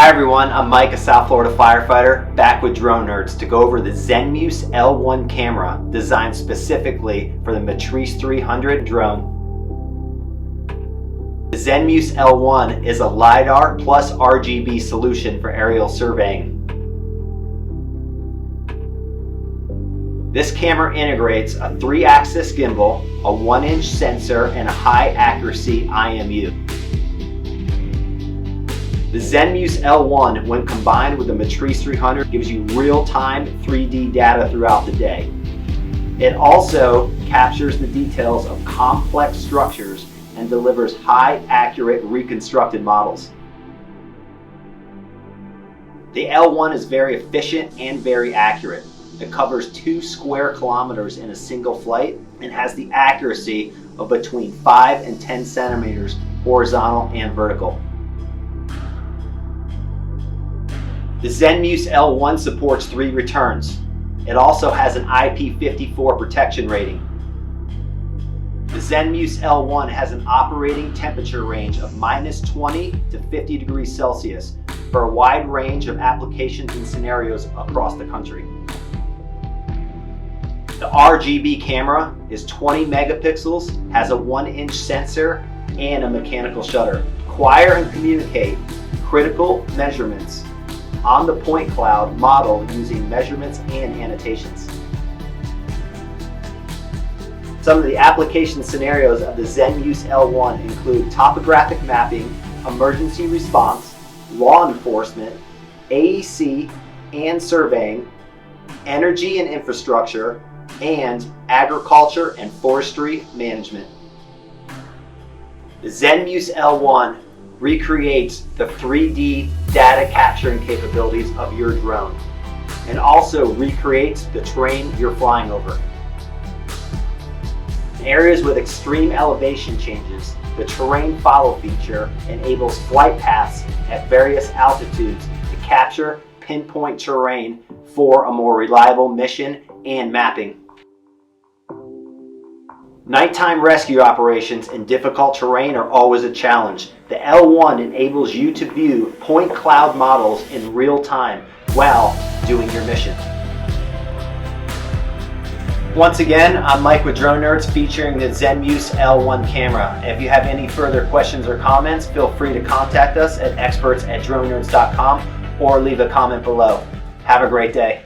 Hi everyone, I'm Mike, a South Florida firefighter, back with DroneNerds to go over the Zenmuse L1 camera designed specifically for the Matrice 300 drone. The Zenmuse L1 is a LiDAR plus RGB solution for aerial surveying. This camera integrates a 3-axis gimbal, a 1-inch sensor, and a high-accuracy IMU. The Zenmuse L1, when combined with the Matrice 300, gives you real-time 3D data throughout the day. It also captures the details of complex structures and delivers high-accurate reconstructed models. The L1 is very efficient and very accurate. It covers 2 square kilometers in a single flight and has the accuracy of between 5 and 10 centimeters horizontal and vertical. The Zenmuse L1 supports 3 returns. It also has an IP54 protection rating. The Zenmuse L1 has an operating temperature range of -20 to 50 degrees Celsius for a wide range of applications and scenarios across the country. The RGB camera is 20 megapixels, has a 1-inch sensor, and a mechanical shutter. Acquire and communicate critical measurements on the point cloud model using measurements and annotations. Some of the application scenarios of the Zenmuse L1 include topographic mapping, emergency response, law enforcement, AEC and surveying, energy and infrastructure, and agriculture and forestry management. The Zenmuse L1 recreates the 3D data capturing capabilities of your drone and also recreates the terrain you're flying over. In areas with extreme elevation changes, the terrain follow feature enables flight paths at various altitudes to capture pinpoint terrain for a more reliable mission and mapping. Nighttime rescue operations in difficult terrain are always a challenge. The L1 enables you to view point cloud models in real time while doing your mission. Once again, I'm Mike with DroneNerds featuring the Zenmuse L1 camera. If you have any further questions or comments, feel free to contact us at experts@dronenerds.com or leave a comment below. Have a great day.